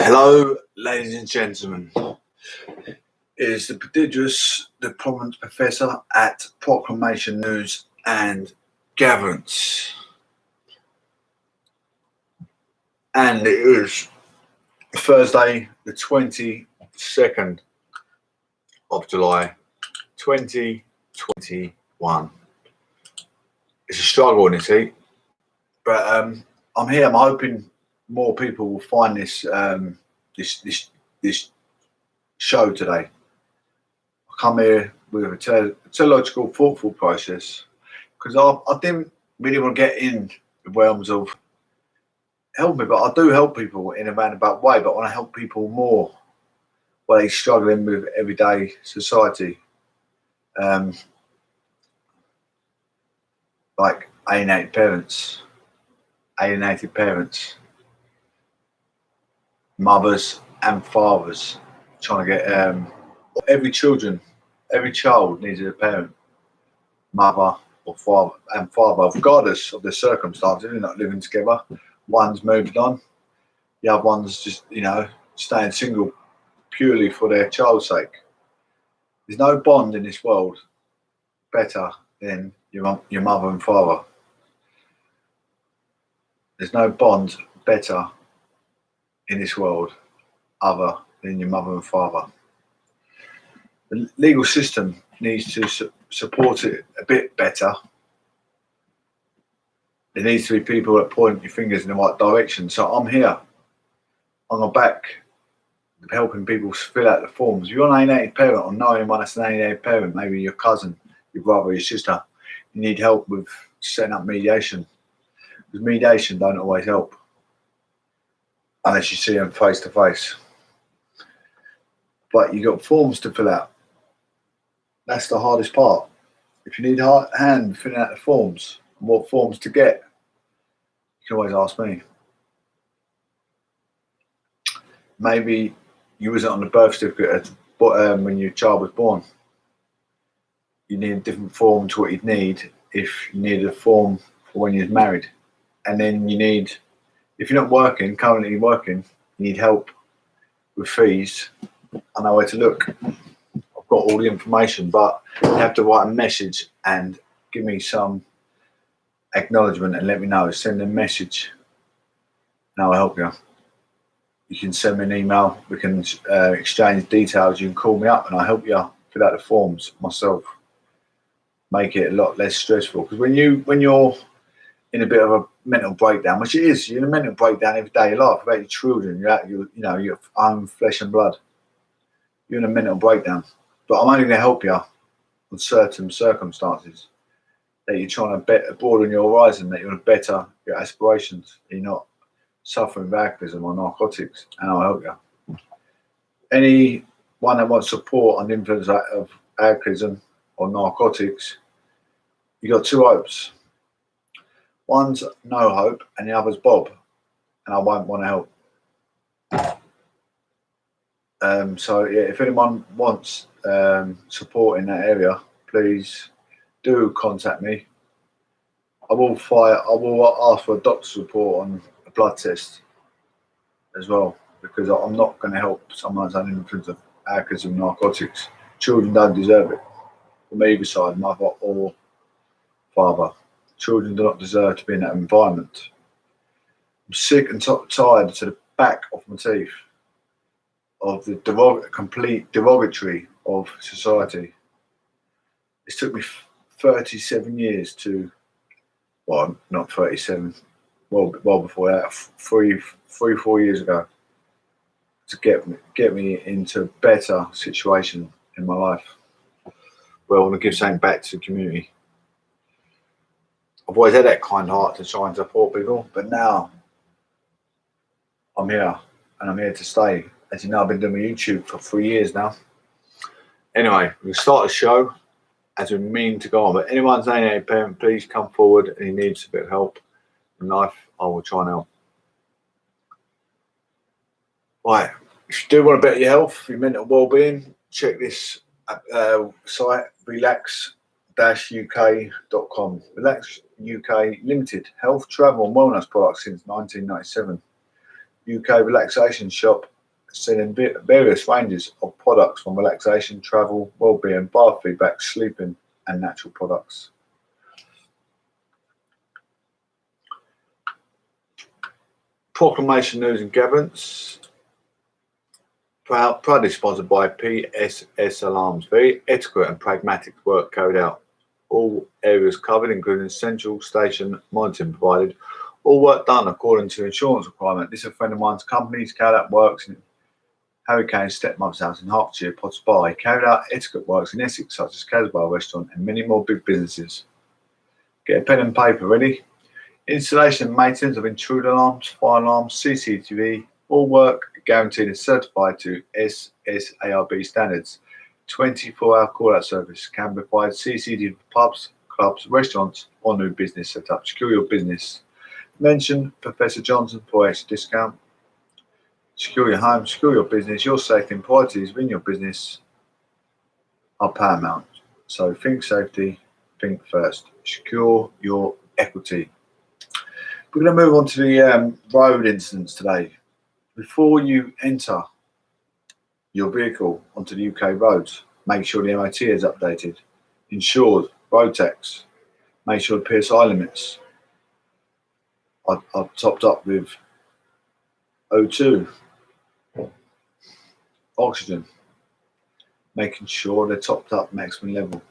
Hello, ladies and gentlemen. It is the prodigious, the prominent professor at Proclamation News and Gatherance. And it is Thursday, the 22nd of July, 2021. It's a struggle in this heat, but I'm here. I'm hoping more people will find this this show today. I come here with a theological, thoughtful process because I didn't really want to get in the realms of helping, but I do help people in a roundabout way. But I want to help people more while they're struggling with everyday society, like alienated parents, mothers and fathers, trying to get every child needs a parent, mother or father, regardless of their circumstances. They're not living together. One's moved on, the other one's just staying single purely for their child's sake. There's no bond in this world better than your mother and father. There's no bond better in this world other than your mother and father. The legal system needs to support it a bit better. There needs to be people that point your fingers in the right direction. So I'm here on my back helping people fill out the forms. If you're an alienated parent or know anyone that's an alienated parent, maybe your cousin, your brother, your sister, you need help with setting up mediation. Because mediation don't always help unless you see them face to face. But you got forms to fill out. That's the hardest part. If you need a hand filling out the forms and what forms to get, you can always ask me. Maybe you wasn't on the birth certificate when your child was born. You need a different form to what you'd need if you needed a form for when you're married. And then you need, if you're not currently working, you need help with fees. I know where to look. I've got all the information, but you have to write a message and give me some acknowledgement and let me know. Send a message and I'll help you. You can send me an email. We can exchange details. You can call me up and I'll help you fill out the forms myself. Make it a lot less stressful. Because when you're in a bit of a mental breakdown, which it is, you're in a mental breakdown every day of your life about your children, your own flesh and blood. You're in a mental breakdown. But I'm only going to help you on certain circumstances that you're trying to broaden your horizon, that you want to better your aspirations, you're not suffering with alcoholism or narcotics, and I'll help you. Anyone that wants support on the influence of alcoholism or narcotics, you got two hopes. One's no hope and the other's Bob, and I won't want to help. So yeah, if anyone wants support in that area, please do contact me. I will ask for a doctor's report on a blood test as well, because I'm not going to help someone that's under the influence of alcoholism and narcotics. Children don't deserve it from either side, mother or father. Children do not deserve to be in that environment. I'm sick and tired to the back of my teeth of the complete derogatory of society. It took me 37 years to, well, not 37, well before that, 4 years ago, to get me into a better situation in my life. Well, I want to give something back to the community. I've always had that kind heart to try and support people, but now I'm here and I'm here to stay. As you know, I've been doing my YouTube for 3 years now. Anyway, we'll start the show as we mean to go on. But anyone's a parent, please come forward and he needs a bit of help in life. I will try and help. Right, if you do want to better your health, your mental well-being, check this site, relax-uk.com. Relax UK Limited, health, travel and wellness products since 1997. UK relaxation shop selling various ranges of products from relaxation, travel, well-being, biofeedback, sleeping, and natural products. Proclamation News and Governance. Proudly sponsored by PSS Alarms. Very ethical and pragmatic work carried out. All areas covered, including central station monitoring provided. All work done according to insurance requirement. This is a friend of mine's company. He's carried out works in Hurricane Stepmother's House in Hertfordshire, Potts Bar. He carried out etiquette works in Essex, such as Casbah Restaurant, and many more big businesses. Get a pen and paper ready. Installation and maintenance of intruder alarms, fire alarms, CCTV, all work guaranteed and certified to SSARB standards. 24-hour call-out service can be provided CCTV for pubs, clubs, restaurants, or new business setup. Secure your business. Mention Professor Johnson for extra discount. Secure your home, secure your business. Your safety and priorities within your business are paramount. So think safety, think first. Secure your equity. We're going to move on to the road incidents today. Before you enter your vehicle onto the UK roads, make sure the MOT is updated, insured, road tax, make sure the PSI limits are topped up with O2, oxygen, making sure they're topped up maximum level.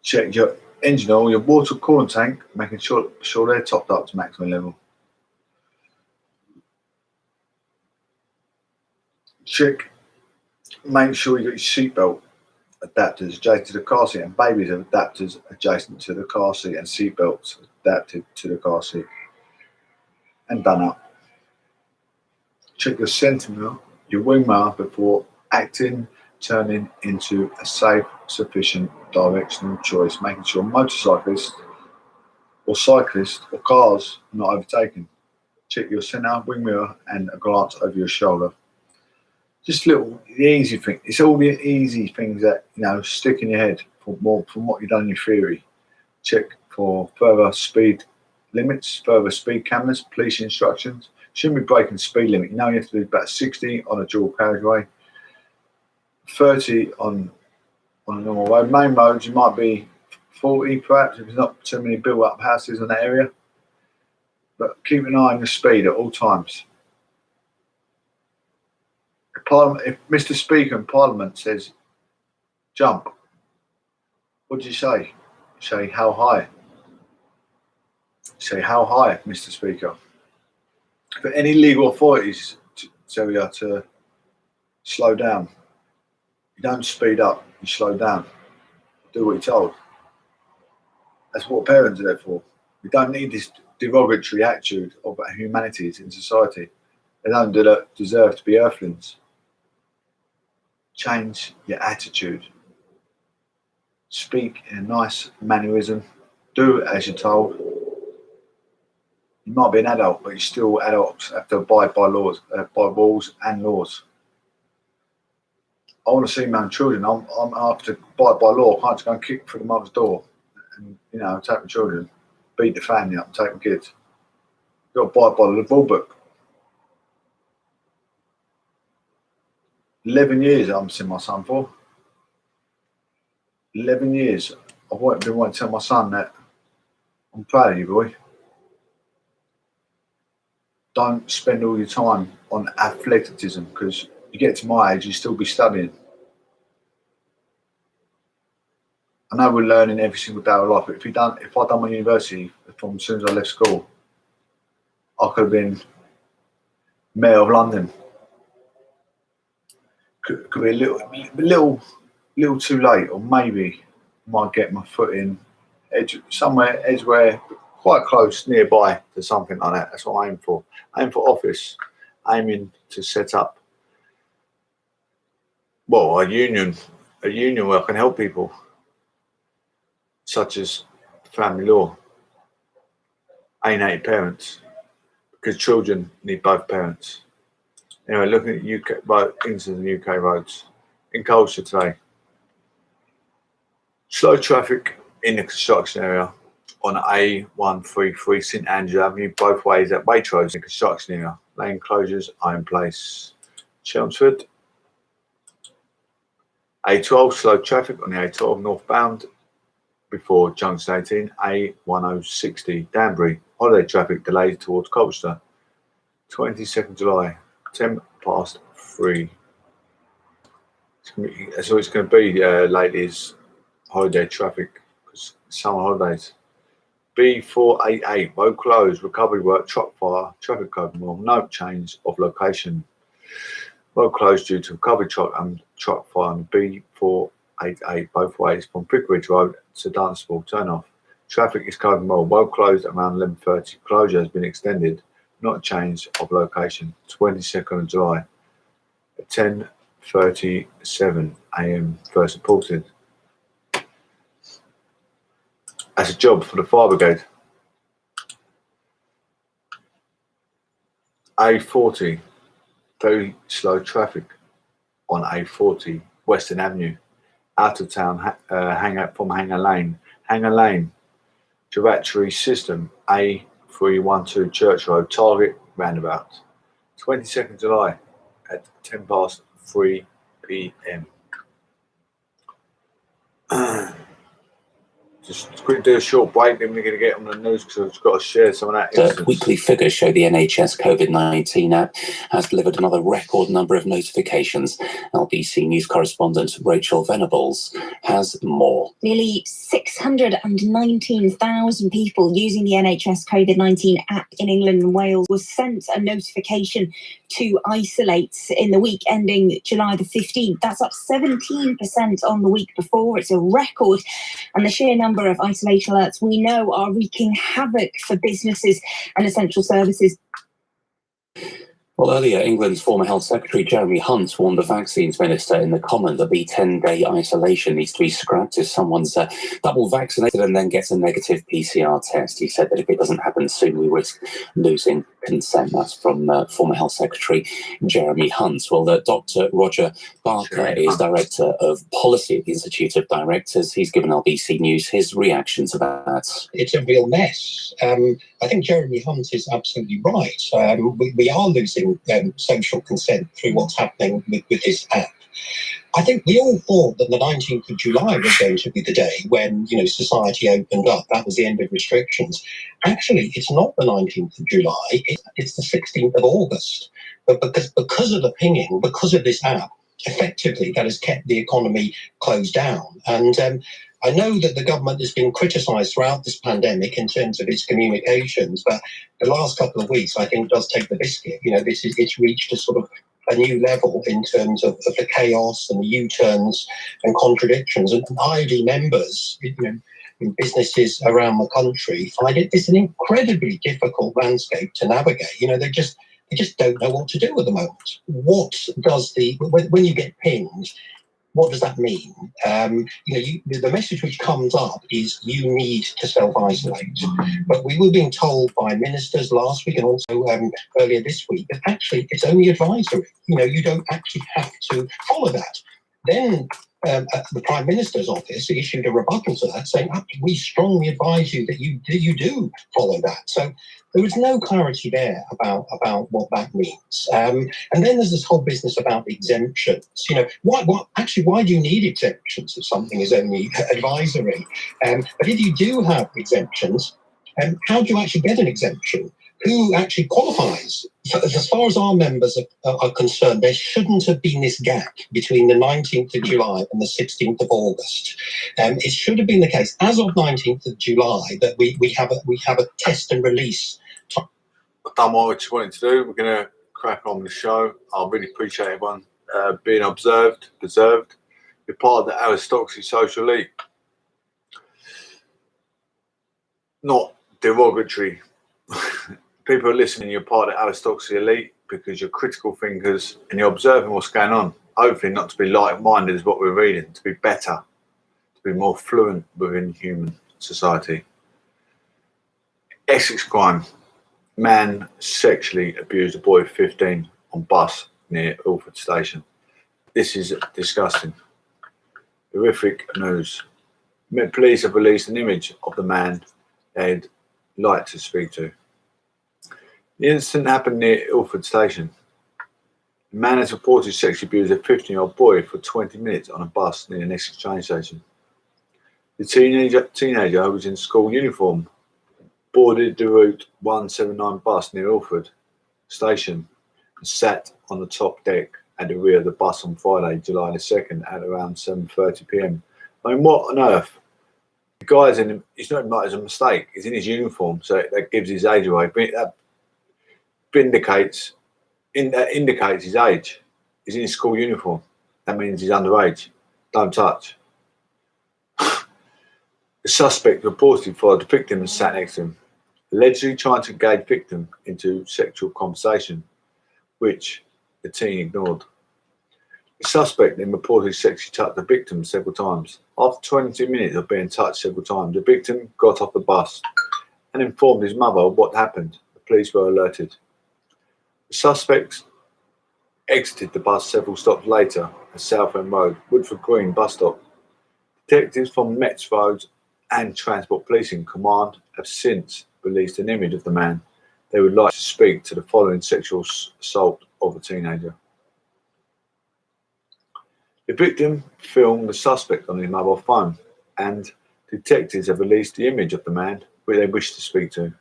Check your engine oil, your water coolant tank, making sure they're topped up to maximum level. Check, make sure you got your seatbelt adapters adjacent to the car seat, and babies have adapters adjacent to the car seat and seatbelts adapted to the car seat and done up. Check your centre mirror, your wing mirror before acting, turning into a safe, sufficient directional choice, making sure motorcyclists or cyclists or cars are not overtaken. Check your centre, wing mirror, and a glance over your shoulder. Just the easy thing. It's all the easy things that stick in your head from what you've done in your theory. Check for further speed limits, further speed cameras, police instructions. Shouldn't be breaking the speed limit. You have to do about 60 on a dual carriageway, 30 on a normal road. Main roads, you might be 40 perhaps if there's not too many built-up houses in that area. But keep an eye on your speed at all times. If Mr. Speaker in Parliament says jump, what do you say? You say how high? You say how high, Mr. Speaker? For any legal authorities tell you to slow down, you don't speed up, you slow down. Do what you're told. That's what parents are there for. We don't need this derogatory attitude of humanities in society. They don't deserve to be earthlings. Change your attitude. Speak in a nice mannerism. Do as you're told. You might be an adult, but you're still adults have to abide by laws, by rules and laws. I want to see my own children. I have to abide by law. I can't just go and kick through the mother's door and take my children, beat the family up, and take my kids. You've got to abide by the rule book. 11 years I'm seeing my son for. 11 years. I've been wanting to tell my son that I'm proud of you, boy. Don't spend all your time on athleticism, because you get to my age, you still be studying. I know we're learning every single day of life, but if I done my university from as soon as I left school, I could have been Mayor of London. Could be a little too late, or maybe might get my foot in edgeware, quite close, nearby to something like that. That's what I aim for. I aim for office, aiming to set up a union where I can help people, such as family law, alienated parents, because children need both parents. Anyway, looking at incidents in UK roads. In Colchester today, slow traffic in the construction area. on A133 St Andrew Avenue, both ways at Waitrose in construction area. Lane closures are in place. Chelmsford. A12 slow traffic on the A12 northbound before junction 18. A1060 Danbury. Holiday traffic delayed towards Colchester. 22nd July, 10 past 3. So it's going to be ladies' holiday traffic because summer holidays. B488 road closed, recovery work, truck fire, traffic open, no change of location. Road closed due to recovery truck and truck fire on B488 both ways from Vicarage Road to Dunstable turn off. Traffic is covered more. Road closed around 11:30. Closure has been extended, not change of location. 22nd of July at 10:37 a.m. first reported. As a job for the fire brigade. A40, very slow traffic on A40 Western Avenue, out of town, from Hanger Lane. Hanger Lane, Giratory System, A312 Church Road, Target roundabout. 22nd July at 10 past 3 p.m. Just quickly do a short break, then we're going to get on the news because I've got to share some of that instance. Weekly figures show the NHS COVID-19 app has delivered another record number of notifications. LBC News correspondent Rachel Venables has more. Nearly 619,000 people using the NHS COVID-19 app in England and Wales was sent a notification to isolate in the week ending July the 15th. That's up 17% on the week before. It's a record. And the sheer number of isolation alerts we know are wreaking havoc for businesses and essential services. Well, earlier, England's former Health Secretary Jeremy Hunt warned the Vaccines Minister in the Commons that the 10-day isolation needs to be scrapped if someone's double vaccinated and then gets a negative PCR test. He said that if it doesn't happen soon, we risk losing consent. That's from former Health Secretary Jeremy Hunt. Well, Dr. Roger Barker is Director of Policy at the Institute of Directors. He's given LBC News his reaction to that. It's a real mess. I think Jeremy Hunt is absolutely right. We are losing social consent through what's happening with this app. I think we all thought that the 19th of July was going to be the day when, society opened up. That was the end of restrictions. Actually, it's not the 19th of July. It's the 16th of August. But because of the pinging, because of this app, effectively that has kept the economy closed down. And I know that the government has been criticised throughout this pandemic in terms of its communications, but the last couple of weeks, I think, does take the biscuit. It's reached a sort of a new level in terms of the chaos and the U-turns and contradictions. And IOD members, in businesses around the country, find it's an incredibly difficult landscape to navigate. They just don't know what to do at the moment. What does when you get pinged, what does that mean? The message which comes up is you need to self-isolate. But we were being told by ministers last week and also earlier this week that actually it's only advisory. You don't actually have to follow that. Then the Prime Minister's office issued a rebuttal to that saying, we strongly advise you that you do follow that. So there is no clarity there about what that means. And then there's this whole business about exemptions. Why do you need exemptions if something is only advisory? But if you do have exemptions, how do you actually get an exemption? Who actually qualifies? As far as our members are concerned, there shouldn't have been this gap between the 19th of July and the 16th of August. It should have been the case, as of 19th of July, that we have a test and release. I've done what I wanted to do. We're going to crack on with the show. I really appreciate everyone being observed, preserved. You're part of the aristocracy social elite. Not derogatory. People are listening, you're part of the aristocracy elite because you're critical thinkers and you're observing what's going on. Hopefully not to be like-minded is what we're reading, to be better, to be more fluent within human society. Essex crime. Man sexually abused a boy of 15 on bus near Ilford Station. This is disgusting. Horrific news. Police have released an image of the man they'd like to speak to. The incident happened near Ilford Station. The man has reported sexually abused a 15-year-old boy for 20 minutes on a bus near an exchange station. The teenager who was in school uniform boarded the Route 179 bus near Ilford Station and sat on the top deck at the rear of the bus on Friday, July the 2nd at around 7:30 p.m. I mean, what on earth? The guy's in, it's not like it's a mistake, he's in his uniform, so that gives his age away. That indicates his age. He's in his school uniform. That means he's underage. Don't touch. The suspect reportedly followed the victim and sat next to him, allegedly trying to engage the victim into sexual conversation, which the teen ignored. The suspect then reportedly sexually touched the victim several times. After 22 minutes of being touched several times, the victim got off the bus and informed his mother of what happened. The police were alerted. The suspects exited the bus several stops later at Southend Road, Woodford Green bus stop. Detectives from Met's Road and Transport Policing Command have since released an image of the man. They would like to speak to the following sexual assault of a teenager. The victim filmed the suspect on his mobile phone, and detectives have released the image of the man who they wish to speak to.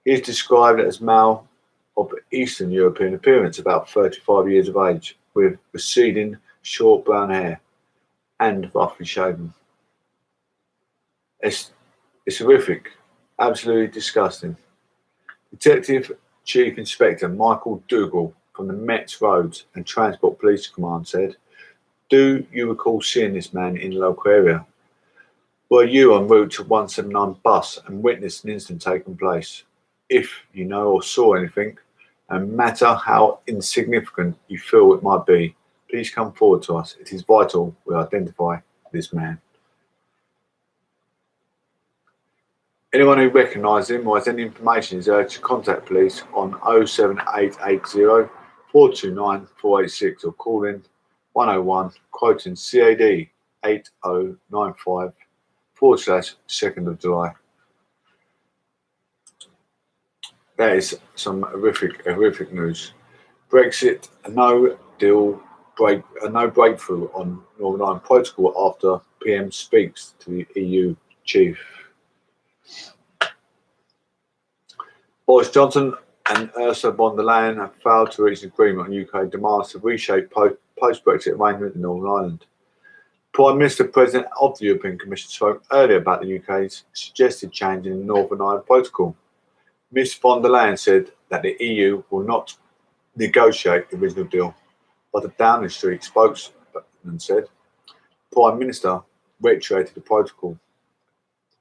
He is described as male of Eastern European appearance, about 35 years of age, with receding short brown hair and roughly shaven. It's horrific, absolutely disgusting. Detective Chief Inspector Michael Dougal from the Met's Roads and Transport Police Command said, "Do you recall seeing this man in the local area? Were you en route to 179 bus and witnessed an incident taking place? If you know or saw anything, no matter how insignificant you feel it might be, please come forward to us. It is vital we identify this man." Anyone who recognises him or has any information is urged to contact police on 07880 429 486 or call in 101 quoting CAD 8095 /2nd of July. That is some horrific news. Brexit, no breakthrough on Northern Ireland Protocol after PM speaks to the EU chief. Boris Johnson and Ursula von der Leyen have failed to reach an agreement on UK demands to reshape post-Brexit arrangement in Northern Ireland. Prime Minister President of the European Commission spoke earlier about the UK's suggested change in the Northern Ireland Protocol. Ms von der Leyen said that the EU will not negotiate the original deal, but a Downing Street spokesman said Prime Minister reiterated the protocol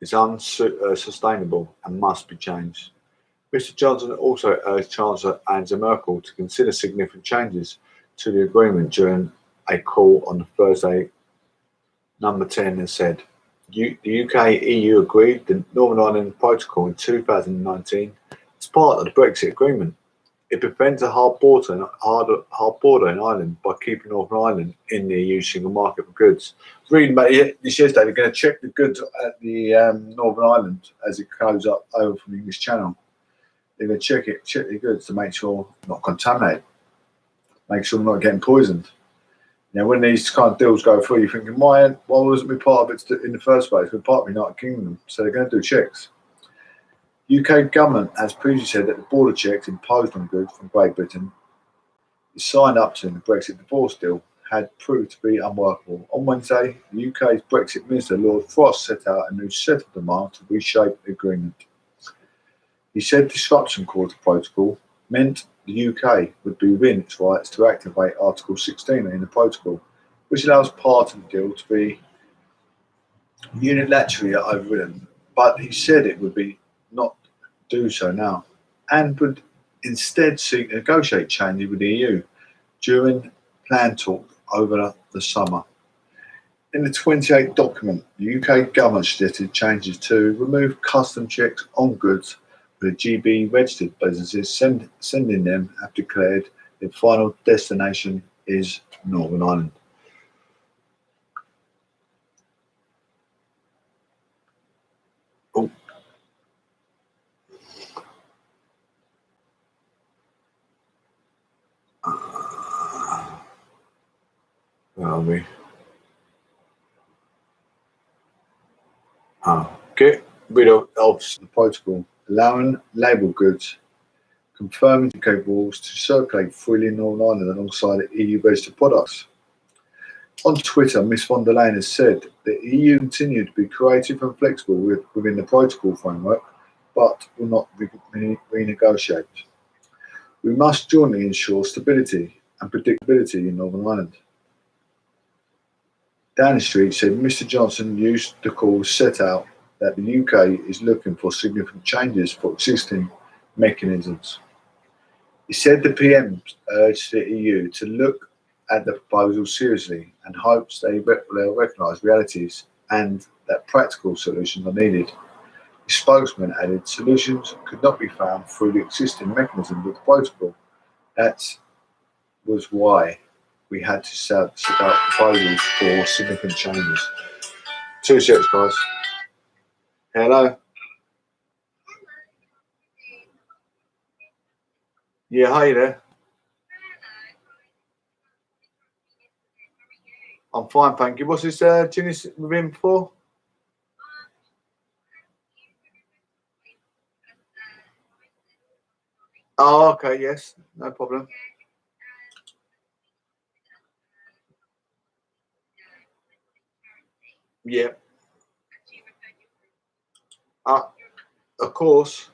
is unsustainable and must be changed. Mr Johnson also urged Chancellor Angela Merkel to consider significant changes to the agreement during a call on Thursday, number 10, and said, the UK-EU agreed the Northern Ireland Protocol in 2019 as part of the Brexit agreement. It prevents a hard border in Ireland by keeping Northern Ireland in the EU single market for goods. Reading about this yesterday, they're going to check the goods at the Northern Ireland as it goes up over from the English Channel. They're going to check the goods to make sure not contaminated, make sure we're not getting poisoned. You know, when these kind of deals go through, you're thinking, why wasn't we part of it in the first place? We're part of the United Kingdom, so they're going to do checks. UK government has previously said that the border checks imposed on goods from Great Britain is signed up to in the Brexit divorce deal had proved to be unworkable. On Wednesday, the UK's Brexit Minister Lord Frost set out a new set of demands to reshape the agreement. He said disruption caused the protocol meant the UK would be within its rights to activate Article 16 in the protocol, which allows part of the deal to be unilaterally overridden. But he said it would be not do so now, and would instead seek to negotiate changes with the EU during planned talks over the summer. In the 28 document, the UK government suggested changes to remove custom checks on goods with GB registered businesses sending them have declared their final destination is Northern Ireland. Oh, Where are we? Get rid of the protocol, allowing label goods confirming cables to circulate freely in Northern Ireland alongside EU registered products. On Twitter, Ms von der Leyen has said the EU continue to be creative and flexible within the protocol framework, but will not renegotiate. We must jointly ensure stability and predictability in Northern Ireland. Downing Street said Mr Johnson used the call to set out that the UK is looking for significant changes for existing mechanisms. He said the PM urged the EU to look at the proposal seriously and hopes they'll recognise realities and that practical solutions are needed. The spokesman added solutions could not be found through the existing mechanism of the protocol. That was why we had to set out proposals for significant changes. 2 seconds, guys. Hello? Yeah, hi there. I'm fine, thank you. What's this Ginny's with him for? Oh, okay, yes, no problem. Yeah. Of course.